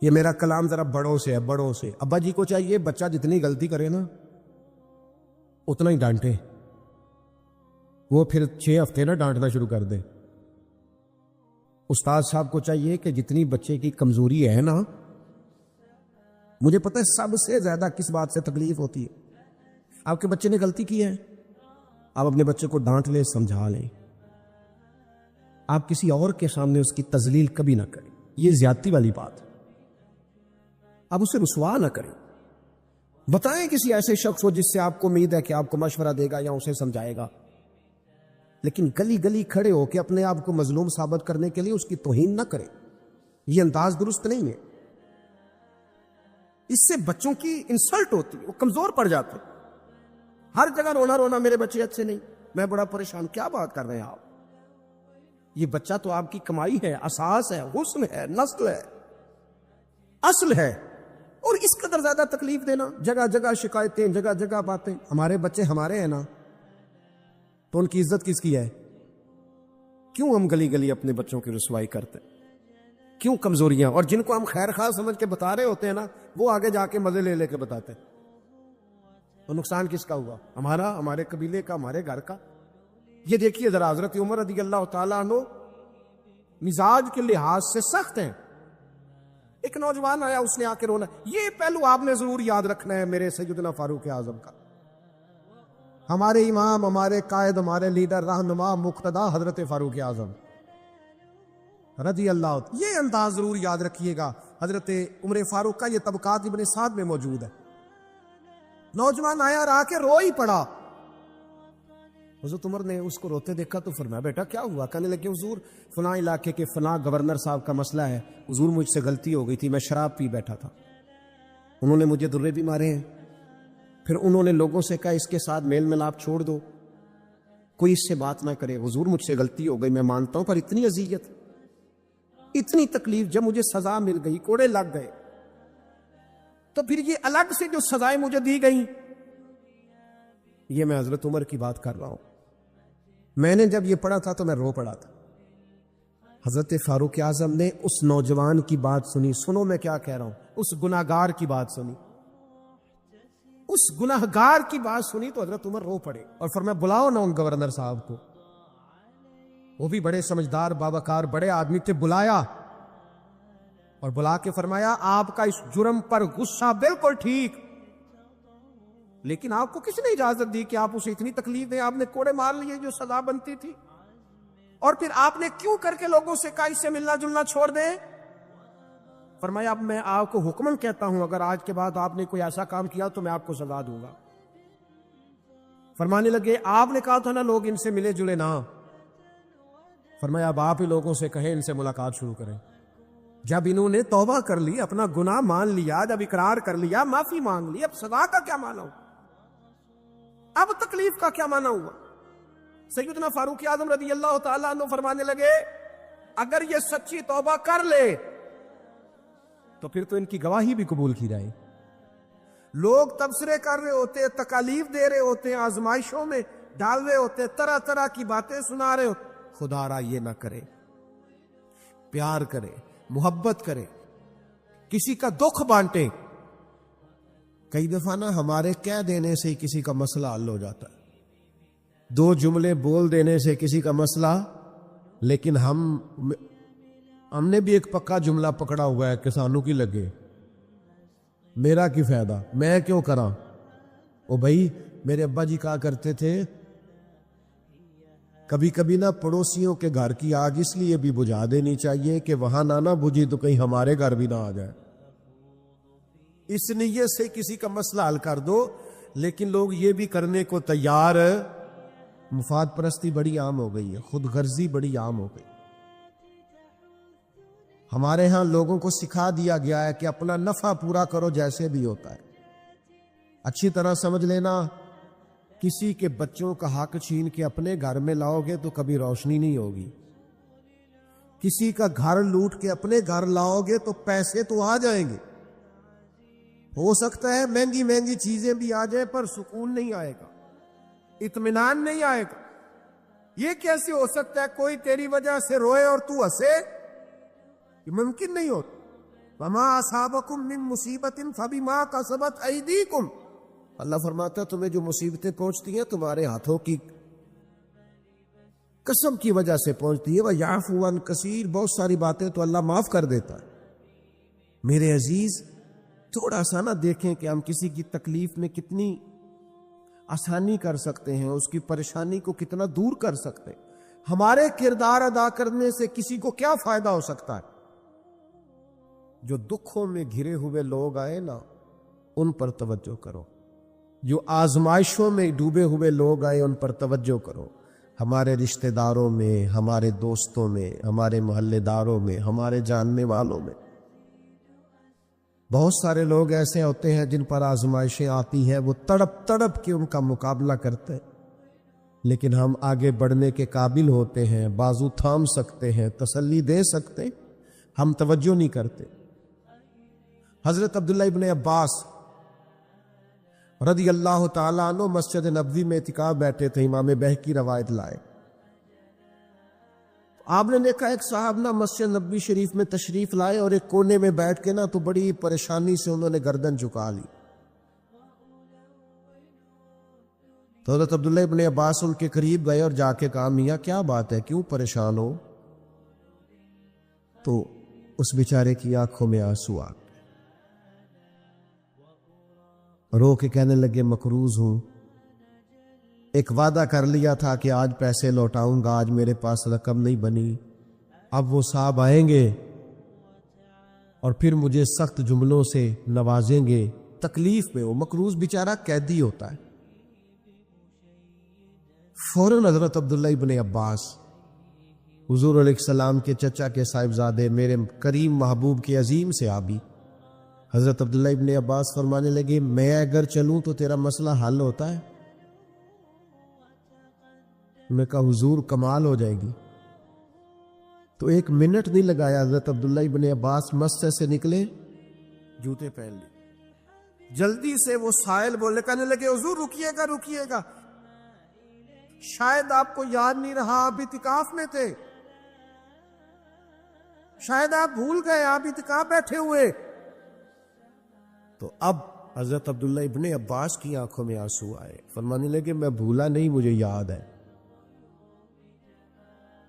یہ میرا کلام ذرا بڑوں سے ہے، بڑوں سے۔ ابا جی کو چاہیے بچہ جتنی غلطی کرے نا اتنا ہی ڈانٹے، وہ پھر 6 ہفتے نہ ڈانٹنا شروع کر دے۔ استاد صاحب کو چاہیے کہ جتنی بچے کی کمزوری ہے نا، مجھے پتہ ہے سب سے زیادہ کس بات سے تکلیف ہوتی ہے۔ آپ کے بچے نے غلطی کی ہے، آپ اپنے بچے کو ڈانٹ لیں، سمجھا لیں، آپ کسی اور کے سامنے اس کی تذلیل کبھی نہ کریں، یہ زیادتی والی بات ہے۔ آپ اسے رسوا نہ کریں، بتائیں کسی ایسے شخص کو جس سے آپ کو امید ہے کہ آپ کو مشورہ دے گا یا اسے سمجھائے گا، لیکن گلی گلی کھڑے ہو کے اپنے آپ کو مظلوم ثابت کرنے کے لیے اس کی توہین نہ کریں، یہ انداز درست نہیں ہے۔ اس سے بچوں کی انسلٹ ہوتی ہے، وہ کمزور پڑ جاتے، ہر جگہ رونا رونا میرے بچے اچھے نہیں، میں بڑا پریشان۔ کیا بات کر رہے ہیں آپ؟ یہ بچہ تو آپ کی کمائی ہے، اساس ہے، حسن ہے، نسل ہے، اصل ہے، اور اس قدر زیادہ تکلیف دینا، جگہ جگہ شکایتیں، جگہ جگہ باتیں۔ ہمارے بچے ہمارے ہیں نا، تو ان کی عزت کس کی ہے؟ کیوں ہم گلی گلی اپنے بچوں کی رسوائی کرتے؟ کیوں کمزوریاں؟ اور جن کو ہم خیر خواہ سمجھ کے بتا رہے ہوتے ہیں نا، وہ آگے جا کے مزے لے لے کے بتاتے ہیں۔ تو نقصان کس کا ہوا؟ ہمارا، ہمارے قبیلے کا، ہمارے گھر کا۔ یہ دیکھیے ذرا، حضرت عمر رضی اللہ تعالیٰ عنہ مزاج کے لحاظ سے سخت ہیں۔ ایک نوجوان آیا، اس نے آ کے رونا۔ یہ پہلو آپ نے ضرور یاد رکھنا ہے میرے سیدنا فاروق اعظم کا، ہمارے امام، ہمارے قائد، ہمارے لیڈر، رہنما، مقتدا حضرت فاروق اعظم رضی اللہ عنہ۔ یہ انداز ضرور یاد رکھیے گا۔ حضرت عمر فاروق کا یہ طبقات ابن سعد میں موجود ہے۔ نوجوان آیا اور آ کے رو ہی پڑا۔ حضرت عمر نے اس کو روتے دیکھا تو فرمایا بیٹا کیا ہوا؟ کہنے لگے حضور فلاں علاقے کے فلاں گورنر صاحب کا مسئلہ ہے، حضور مجھ سے غلطی ہو گئی تھی، میں شراب پی بیٹھا تھا، انہوں نے مجھے درے بھی مارے ہیں، پھر انہوں نے لوگوں سے کہا اس کے ساتھ میل ملاپ چھوڑ دو، کوئی اس سے بات نہ کرے، حضور مجھ سے غلطی ہو گئی، میں مانتا ہوں، پر اتنی اذیت، اتنی تکلیف، جب مجھے سزا مل گئی، کوڑے لگ گئے، تو پھر یہ الگ سے جو سزائیں مجھے دی گئیں، یہ میں حضرت عمر کی بات کر رہا ہوں۔ میں نے جب یہ پڑھا تھا تو میں رو پڑا تھا۔ حضرت فاروق اعظم نے اس نوجوان کی بات سنی، سنو میں کیا کہہ رہا ہوں، اس گناہگار کی بات سنی، اس گناہگار کی بات سنی تو حضرت عمر رو پڑے اور فرمایا بلاؤ نا ان گورنر صاحب کو، وہ بھی بڑے سمجھدار باوقار بڑے آدمی تھے، بلایا اور بلا کے فرمایا آپ کا اس جرم پر غصہ بالکل ٹھیک، لیکن آپ کو کس نے اجازت دی کہ آپ اسے اتنی تکلیف دیں؟ آپ نے کوڑے مار لیے جو سزا بنتی تھی، اور پھر آپ نے کیوں کر کے لوگوں سے کہا اس سے ملنا جلنا چھوڑ دیں؟ فرمایا اب میں آپ کو حکمن کہتا ہوں، اگر آج کے بعد آپ نے کوئی ایسا کام کیا تو میں آپ کو سزا دوں گا۔ فرمانے لگے آپ نے کہا تھا نا لوگ ان سے ملے جلے نہ، فرمایا اب آپ ہی لوگوں سے کہیں ان سے ملاقات شروع کریں۔ جب انہوں نے توبہ کر لی، اپنا گناہ مان لیا، جب اقرار کر لیا، معافی مانگ لی، اب سزا کا کیا معنی ہوا؟ اب تکلیف کا کیا معنی ہوا؟ سیدنا فاروق اعظم رضی اللہ تعالیٰ عنہ فرمانے لگے اگر یہ سچی توبہ کر لے تو پھر تو ان کی گواہی بھی قبول کی جائے۔ لوگ تبصرے کر رہے ہوتے، تکالیف دے رہے ہوتے، آزمائشوں میں ڈال رہے ہوتے، طرح طرح کی باتیں سنا رہے ہوتے، خدا را یہ نہ کرے، پیار کرے، محبت کرے، کسی کا دکھ بانٹے۔ کئی دفعہ نا ہمارے کہہ دینے سے کسی کا مسئلہ حل ہو جاتا ہے، 2 جملے بول دینے سے کسی کا مسئلہ، لیکن ہم نے بھی ایک پکا جملہ پکڑا ہوا ہے، کسانوں کی لگے میرا کی فائدہ، میں کیوں کراں؟ او بھائی میرے ابا جی کہا کرتے تھے کبھی کبھی نا پڑوسیوں کے گھر کی آگ اس لیے بھی بجھا دینی چاہیے کہ وہاں نہ بجھی تو کہیں ہمارے گھر بھی نہ آ جائے، اس نیت سے کسی کا مسئلہ حل کر دو۔ لیکن لوگ یہ بھی کرنے کو تیار، مفاد پرستی بڑی عام ہو گئی ہے، خود غرضی بڑی عام ہو گئی۔ ہمارے ہاں لوگوں کو سکھا دیا گیا ہے کہ اپنا نفع پورا کرو جیسے بھی ہوتا ہے۔ اچھی طرح سمجھ لینا، کسی کے بچوں کا حق چھین کے اپنے گھر میں لاؤ گے تو کبھی روشنی نہیں ہوگی، کسی کا گھر لوٹ کے اپنے گھر لاؤ گے تو پیسے تو آ جائیں گے، ہو سکتا ہے مہنگی مہنگی چیزیں بھی آ جائیں پر سکون نہیں آئے گا، اطمینان نہیں آئے گا۔ یہ کیسے ہو سکتا ہے کوئی تیری وجہ سے روئے اور تو ہنسے؟ یہ ممکن نہیں ہوتا۔ وما اصابکم من مصیبت فبما کسبت ایدیکم، اللہ فرماتا ہے تمہیں جو مصیبتیں پہنچتی ہیں تمہارے ہاتھوں کی قسم کی وجہ سے پہنچتی ہے، وَيَعْفُو عَنْ كَثِيرٍ، بہت ساری باتیں تو اللہ معاف کر دیتا ہے۔ میرے عزیز تھوڑا سا نہ دیکھیں کہ ہم کسی کی تکلیف میں کتنی آسانی کر سکتے ہیں، اس کی پریشانی کو کتنا دور کر سکتے ہیں۔ ہمارے کردار ادا کرنے سے کسی کو کیا فائدہ ہو سکتا ہے؟ جو دکھوں میں گھرے ہوئے لوگ آئے نا، ان پر توجہ کرو۔ جو آزمائشوں میں ڈوبے ہوئے لوگ آئے ان پر توجہ کرو۔ ہمارے رشتہ داروں میں، ہمارے دوستوں میں، ہمارے محلے داروں میں، ہمارے جاننے والوں میں بہت سارے لوگ ایسے ہوتے ہیں جن پر آزمائشیں آتی ہیں، وہ تڑپ تڑپ کے ان کا مقابلہ کرتے ہیں، لیکن ہم آگے بڑھنے کے قابل ہوتے ہیں، بازو تھام سکتے ہیں، تسلی دے سکتے ہیں، ہم توجہ نہیں کرتے۔ حضرت عبداللہ ابن عباس رضی اللہ تعالیٰ عنہ مسجد نبوی میں اعتکاف بیٹھے تھے، امام بہقی روایت لائے۔ آپ نے دیکھا ایک صاحب نا مسجد نبوی شریف میں تشریف لائے اور ایک کونے میں بیٹھ کے نا تو بڑی پریشانی سے انہوں نے گردن جھکا لی۔ تو حضرت عبداللہ ابن عباس ان کے قریب گئے اور جا کے کہا میاں کیا بات ہے، کیوں پریشان ہو؟ تو اس بیچارے کی آنکھوں میں آنسو آ گئے، رو کے کہنے لگے مقروض ہوں، ایک وعدہ کر لیا تھا کہ آج پیسے لوٹاؤں گا، آج میرے پاس رقم نہیں بنی، اب وہ صاحب آئیں گے اور پھر مجھے سخت جملوں سے نوازیں گے، تکلیف میں۔ وہ مقروض بیچارہ قیدی ہوتا ہے۔ فوراً حضرت عبداللہ ابن عباس حضور علیہ السلام کے چچا کے صاحبزادے، میرے کریم محبوب کے عظیم صحابی حضرت عبداللہ ابن عباس فرمانے لگے میں اگر چلوں تو تیرا مسئلہ حل ہوتا ہے؟ میں کہا حضور کمال ہو جائے گی۔ تو ایک منٹ نہیں لگایا، حضرت عبداللہ ابن عباس مسجد سے نکلے، جوتے پہن لی، جلدی سے وہ سائل بولے، کہنے لگے حضور رکیے گا رکیے گا، شاید آپ کو یاد نہیں رہا آپ اعتکاف میں تھے، شاید آپ بھول گئے، آپ اعتکاف بیٹھے ہوئے۔ تو اب حضرت عبداللہ ابن عباس کی آنکھوں میں آنسو آئے، فرمانے لگے میں بھولا نہیں، مجھے یاد ہے،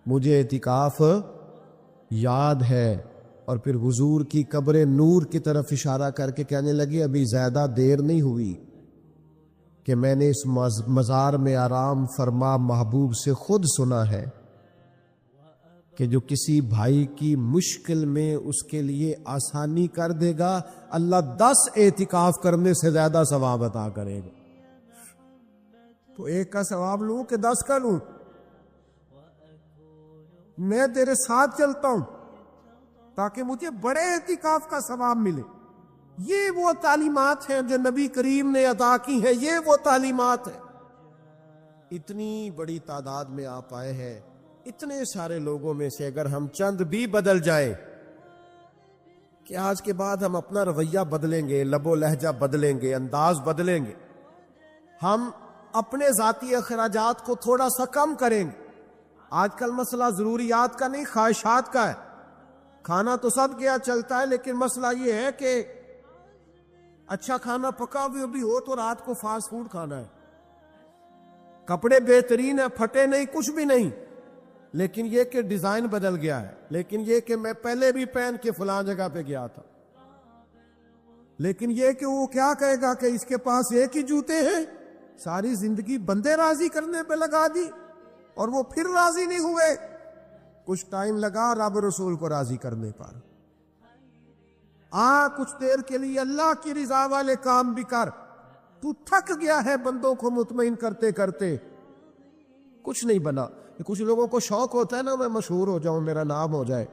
مجھے اعتکاف یاد ہے۔ اور پھر حضور کی قبر نور کی طرف اشارہ کر کے کہنے لگے ابھی زیادہ دیر نہیں ہوئی کہ میں نے اس مزار میں آرام فرما محبوب سے خود سنا ہے کہ جو کسی بھائی کی مشکل میں اس کے لیے آسانی کر دے گا، اللہ 10 اعتکاف کرنے سے زیادہ ثواب عطا کرے گا۔ تو ایک کا ثواب لوں کہ 10 کا لوں؟ میں تیرے ساتھ چلتا ہوں تاکہ مجھے بڑے اعتکاف کا ثواب ملے۔ یہ وہ تعلیمات ہیں جو نبی کریم نے عطا کی ہیں، یہ وہ تعلیمات ہیں۔ اتنی بڑی تعداد میں آپ آئے ہیں، اتنے سارے لوگوں میں سے اگر ہم چند بھی بدل جائیں کہ آج کے بعد ہم اپنا رویہ بدلیں گے، لب و لہجہ بدلیں گے، انداز بدلیں گے، ہم اپنے ذاتی اخراجات کو تھوڑا سا کم کریں گے۔ آج کل مسئلہ ضروریات کا نہیں، خواہشات کا ہے۔ کھانا تو سب کیا چلتا ہے، لیکن مسئلہ یہ ہے کہ اچھا کھانا پکا ہوئے بھی ہو تو رات کو فاسٹ فوڈ کھانا ہے، کپڑے بہترین ہیں، پھٹے نہیں، کچھ بھی نہیں، لیکن یہ کہ ڈیزائن بدل گیا ہے، لیکن یہ کہ میں پہلے بھی پہن کے فلاں جگہ پہ گیا تھا، لیکن یہ کہ وہ کیا کہے گا کہ اس کے پاس ایک ہی جوتے ہیں، ساری زندگی بندے راضی کرنے پہ لگا دی اور وہ پھر راضی نہیں ہوئے۔ کچھ ٹائم لگا رب رسول کو راضی کرنے پر، کچھ دیر کے لیے اللہ کی رضا والے کام بھی کر، تو تھک گیا ہے بندوں کو مطمئن کرتے کرتے، کچھ نہیں بنا۔ کچھ لوگوں کو شوق ہوتا ہے نا میں مشہور ہو جاؤں، میرا نام ہو جائے،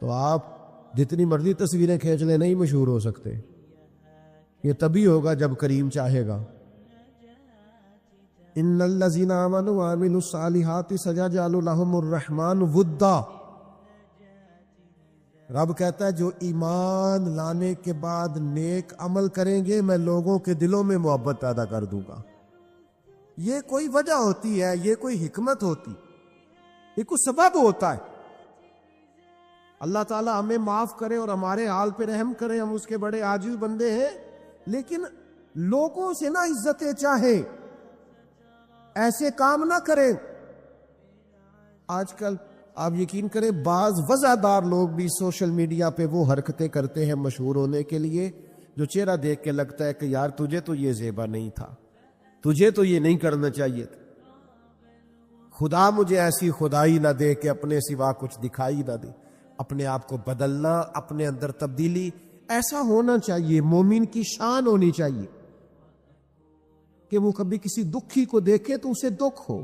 تو آپ جتنی مرضی تصویریں کھینچ لیں نہیں مشہور ہو سکتے۔ یہ تبھی ہوگا جب کریم چاہے گا۔ ان الذین آمنوا وعملوا الصالحات سیجعل لهم الرحمن ودا، رب کہتا ہے جو ایمان لانے کے بعد نیک عمل کریں گے میں لوگوں کے دلوں میں محبت پیدا کر دوں گا۔ یہ کوئی وجہ ہوتی ہے، یہ کوئی حکمت ہوتی، یہ کوئی سبب ہوتا ہے۔ اللہ تعالیٰ ہمیں معاف کرے اور ہمارے حال پہ رحم کرے، ہم اس کے بڑے عاجز بندے ہیں، لیکن لوگوں سے نہ عزتیں چاہیں، ایسے کام نہ کریں۔ آج کل آپ یقین کریں بعض وضعدار لوگ بھی سوشل میڈیا پہ وہ حرکتیں کرتے ہیں مشہور ہونے کے لیے جو چہرہ دیکھ کے لگتا ہے کہ یار تجھے تو یہ زیبا نہیں تھا، تجھے تو یہ نہیں کرنا چاہیے تھا، خدا مجھے ایسی خدائی نہ دے کہ اپنے سوا کچھ دکھائی نہ دے۔ اپنے آپ کو بدلنا، اپنے اندر تبدیلی، ایسا ہونا چاہیے، مومن کی شان ہونی چاہیے کہ وہ کبھی کسی دکھی کو دیکھے تو اسے دکھ ہو،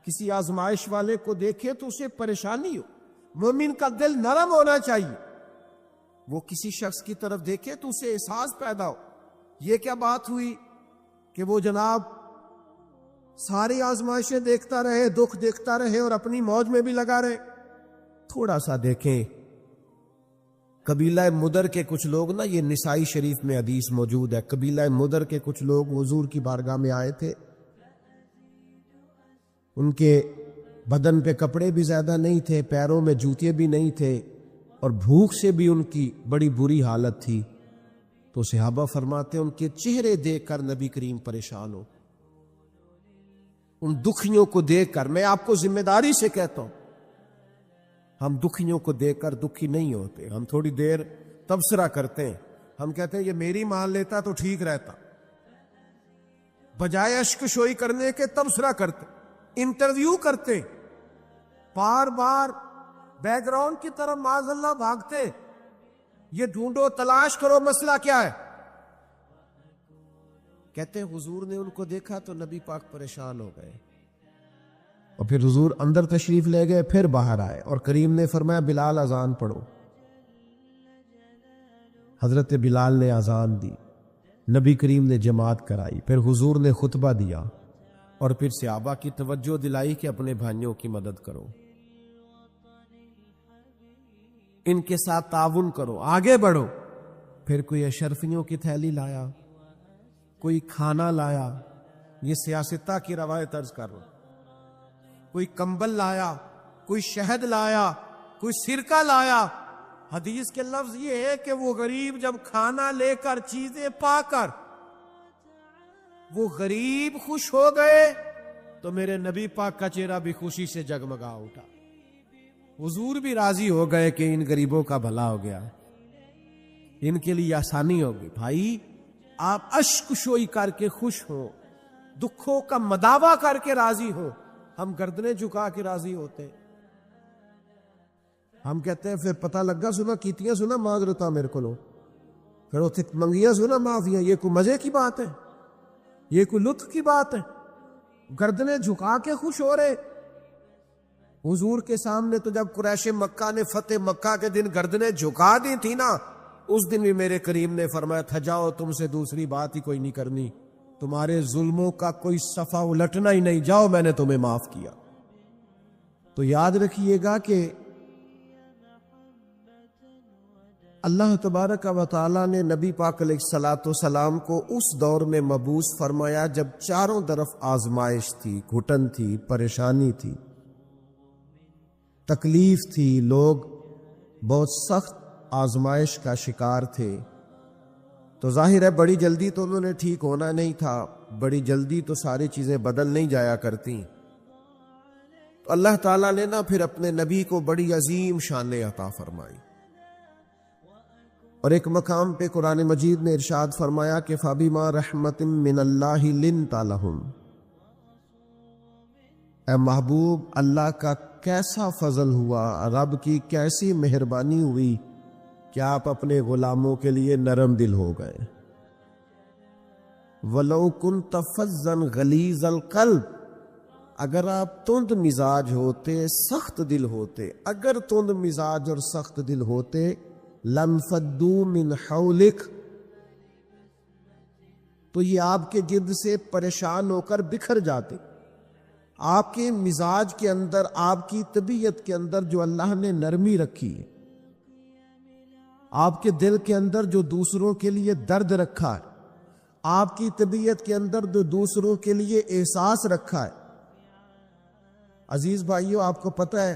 کسی آزمائش والے کو دیکھے تو اسے پریشانی ہو۔ مومن کا دل نرم ہونا چاہیے، وہ کسی شخص کی طرف دیکھے تو اسے احساس پیدا ہو۔ یہ کیا بات ہوئی کہ وہ جناب ساری آزمائشیں دیکھتا رہے، دکھ دیکھتا رہے اور اپنی موج میں بھی لگا رہے۔ تھوڑا سا دیکھیں، قبیلہ مدر کے کچھ لوگ نا، یہ نسائی شریف میں حدیث موجود ہے، قبیلہ مدر کے کچھ لوگ حضور کی بارگاہ میں آئے تھے، ان کے بدن پہ کپڑے بھی زیادہ نہیں تھے، پیروں میں جوتے بھی نہیں تھے، اور بھوک سے بھی ان کی بڑی بری حالت تھی۔ تو صحابہ فرماتے ہیں ان کے چہرے دیکھ کر نبی کریم پریشان ہو، ان دکھیوں کو دیکھ کر۔ میں آپ کو ذمہ داری سے کہتا ہوں، ہم دکھیوں کو دیکھ کر دکھی نہیں ہوتے، ہم تھوڑی دیر تبصرہ کرتے ہیں، ہم کہتے ہیں یہ میری مان لیتا تو ٹھیک رہتا، بجائے اشک شوئی کرنے کے تبصرہ کرتے، انٹرویو کرتے، بار بار بیک گراؤنڈ کی طرف معاذ اللہ بھاگتے، یہ ڈھونڈو تلاش کرو مسئلہ کیا ہے۔ کہتے ہیں حضور نے ان کو دیکھا تو نبی پاک پریشان ہو گئے، اور پھر حضور اندر تشریف لے گئے، پھر باہر آئے اور کریم نے فرمایا بلال اذان پڑھو۔ حضرت بلال نے اذان دی، نبی کریم نے جماعت کرائی، پھر حضور نے خطبہ دیا، اور پھر صحابہ کی توجہ دلائی کہ اپنے بھائیوں کی مدد کرو، ان کے ساتھ تعاون کرو، آگے بڑھو۔ پھر کوئی اشرفیوں کی تھیلی لایا، کوئی کھانا لایا، یہ سیاستہ کی روایت عرض کر رہا، کوئی کمبل لایا، کوئی شہد لایا، کوئی سرکہ لایا۔ حدیث کے لفظ یہ ہے کہ وہ غریب جب کھانا لے کر، چیزیں پا کر وہ غریب خوش ہو گئے تو میرے نبی پاک کا چہرہ بھی خوشی سے جگمگا اٹھا، حضور بھی راضی ہو گئے کہ ان غریبوں کا بھلا ہو گیا، ان کے لیے آسانی ہوگی۔ بھائی آپ اشک شوئی کر کے خوش ہو، دکھوں کا مداوع کر کے راضی ہو، ہم گردنیں جھکا کے راضی ہوتے، ہم کہتے ہیں پھر پتہ لگا سنا کیتیاں سنا معذرتاں میرے کو لو، پھر اتنے منگیاں سنا معافیاں، یہ کوئی مزے کی بات ہے؟ یہ کوئی لطف کی بات ہے؟ گردنیں جھکا کے خوش ہو رہے۔ حضور کے سامنے تو جب قریش مکہ نے فتح مکہ کے دن گردنیں جھکا دی تھی نا، اس دن بھی میرے کریم نے فرمایا تھا جاؤ تم سے دوسری بات ہی کوئی نہیں کرنی، تمہارے ظلموں کا کوئی صفحہ الٹنا ہی نہیں، جاؤ میں نے تمہیں معاف کیا۔ تو یاد رکھیے گا کہ اللہ تبارک و تعالیٰ نے نبی پاک علیہ الصلاۃ والسلام کو اس دور میں مبعوث فرمایا جب چاروں طرف آزمائش تھی، گھٹن تھی، پریشانی تھی، تکلیف تھی، لوگ بہت سخت آزمائش کا شکار تھے۔ تو ظاہر ہے بڑی جلدی تو انہوں نے ٹھیک ہونا نہیں تھا، بڑی جلدی تو ساری چیزیں بدل نہیں جایا کرتی۔ تو اللہ تعالیٰ نے نا پھر اپنے نبی کو بڑی عظیم شانیں عطا فرمائی، اور ایک مقام پہ قرآن مجید نے ارشاد فرمایا کہ فَبِمَا رَحْمَةٍ مِّنَ اللَّهِ لِنْتَ لَهُمْ، اے محبوب اللہ کا کیسا فضل ہوا، رب کی کیسی مہربانی ہوئی کہ آپ اپنے غلاموں کے لیے نرم دل ہو گئے۔ وَلَوْ كُنْتَ فَظًّا غَلِيظَ الْقَلْبِ، اگر آپ تند مزاج ہوتے، سخت دل ہوتے، اگر تند مزاج اور سخت دل ہوتے، لَانْفَضُّوا مِنْ حَوْلِكَ، تو یہ آپ کے گرد سے پریشان ہو کر بکھر جاتے۔ آپ کے مزاج کے اندر، آپ کی طبیعت کے اندر جو اللہ نے نرمی رکھی ہے، آپ کے دل کے اندر جو دوسروں کے لیے درد رکھا ہے، آپ کی طبیعت کے اندر جو دوسروں کے لیے احساس رکھا ہے۔ عزیز بھائیو، آپ کو پتہ ہے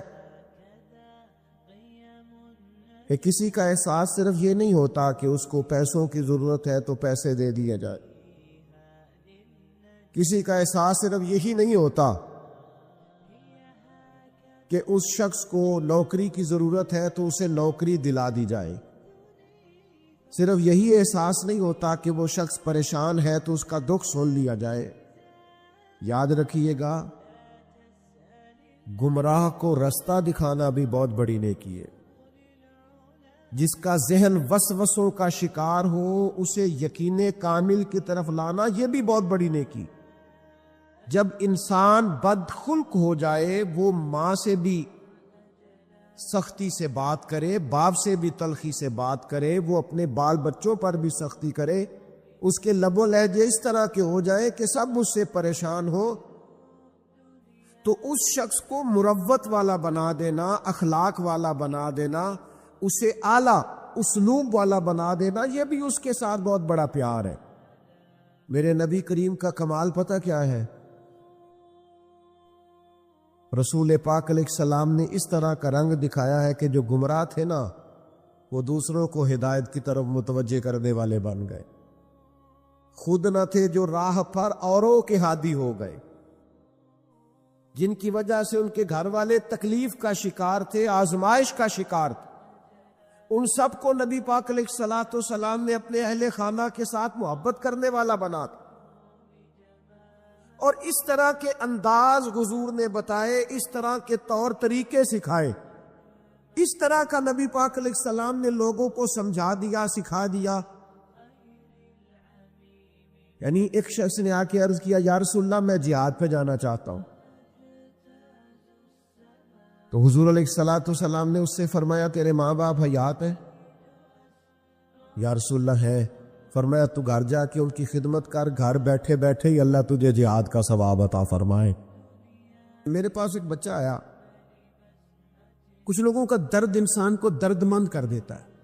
کہ کسی کا احساس صرف یہ نہیں ہوتا کہ اس کو پیسوں کی ضرورت ہے تو پیسے دے دیے جائے، کسی کا احساس صرف یہی نہیں ہوتا کہ اس شخص کو نوکری کی ضرورت ہے تو اسے نوکری دلا دی جائے، صرف یہی احساس نہیں ہوتا کہ وہ شخص پریشان ہے تو اس کا دکھ سن لیا جائے۔ یاد رکھیے گا، گمراہ کو رستہ دکھانا بھی بہت بڑی نیکی ہے۔ جس کا ذہن وسوسوں کا شکار ہو اسے یقین کامل کی طرف لانا، یہ بھی بہت بڑی نیکی۔ جب انسان بد خلق ہو جائے، وہ ماں سے بھی سختی سے بات کرے، باپ سے بھی تلخی سے بات کرے، وہ اپنے بال بچوں پر بھی سختی کرے، اس کے لب و لہجے اس طرح کے ہو جائے کہ سب اس سے پریشان ہو، تو اس شخص کو مروت والا بنا دینا، اخلاق والا بنا دینا، اسے اعلیٰ اسلوب والا بنا دینا، یہ بھی اس کے ساتھ بہت بڑا پیار ہے۔ میرے نبی کریم کا کمال پتہ کیا ہے؟ رسول پاک علیہ السلام نے اس طرح کا رنگ دکھایا ہے کہ جو گمراہ تھے نا، وہ دوسروں کو ہدایت کی طرف متوجہ کرنے والے بن گئے، خود نہ تھے جو راہ پر اوروں کے ہادی ہو گئے، جن کی وجہ سے ان کے گھر والے تکلیف کا شکار تھے، آزمائش کا شکار تھے، ان سب کو نبی پاک علیہ الصلوۃ والسلام نے اپنے اہل خانہ کے ساتھ محبت کرنے والا بنا تھا، اور اس طرح کے انداز حضور نے بتائے، اس طرح کے طور طریقے سکھائے، اس طرح کا نبی پاک علیہ السلام نے لوگوں کو سمجھا دیا، سکھا دیا۔ یعنی ایک شخص نے آ کے عرض کیا، یا رسول اللہ میں جہاد پہ جانا چاہتا ہوں، تو حضور علیہ الصلوۃ والسلام نے اس سے فرمایا تیرے ماں باپ حیات ہیں؟ یا رسول اللہ ہے۔ فرمایا تو گھر جا کے ان کی خدمت کر، گھر بیٹھے بیٹھے ہی اللہ تجھے جہاد کا ثواب عطا فرمائے۔ میرے پاس ایک بچہ آیا، کچھ لوگوں کا درد انسان کو درد مند کر دیتا ہے۔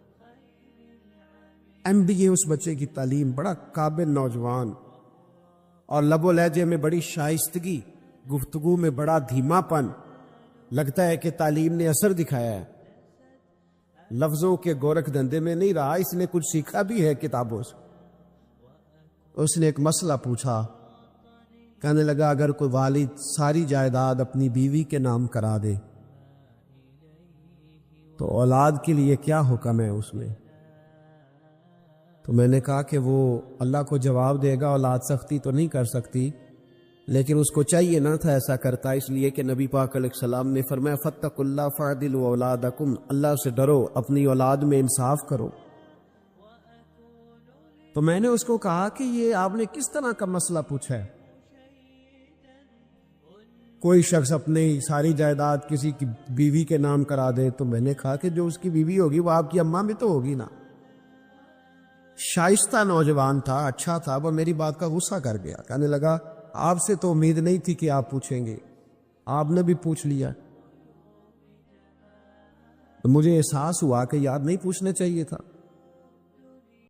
MBA اس بچے کی تعلیم، بڑا قابل نوجوان، اور لب و لہجے میں بڑی شائستگی، گفتگو میں بڑا دھیما پن، لگتا ہے کہ تعلیم نے اثر دکھایا ہے، لفظوں کے گورکھ دھندے میں نہیں رہا، اس نے کچھ سیکھا بھی ہے کتابوں سے۔ اس نے ایک مسئلہ پوچھا، کہنے لگا اگر کوئی والد ساری جائیداد اپنی بیوی کے نام کرا دے تو اولاد کے لیے کیا حکم ہے اس میں؟ تو میں نے کہا کہ وہ اللہ کو جواب دے گا، اولاد سختی تو نہیں کر سکتی، لیکن اس کو چاہیے نہ تھا ایسا کرتا، اس لیے کہ نبی پاک علیہ السلام نے فرمایا فاتقوا اللہ فاعدلوا اولادکم، اللہ سے ڈرو، اپنی اولاد میں انصاف کرو۔ تو میں نے اس کو کہا کہ یہ آپ نے کس طرح کا مسئلہ پوچھا ہے؟ کوئی شخص اپنی ساری جائیداد کسی کی بیوی کے نام کرا دے، تو میں نے کہا کہ جو اس کی بیوی ہوگی وہ آپ کی اماں بھی تو ہوگی نا۔ شائستہ نوجوان تھا، اچھا تھا، وہ میری بات کا غصہ کر گیا، کہنے لگا آپ سے تو امید نہیں تھی کہ آپ پوچھیں گے، آپ نے بھی پوچھ لیا۔ تو مجھے احساس ہوا کہ یار نہیں پوچھنا چاہیے تھا۔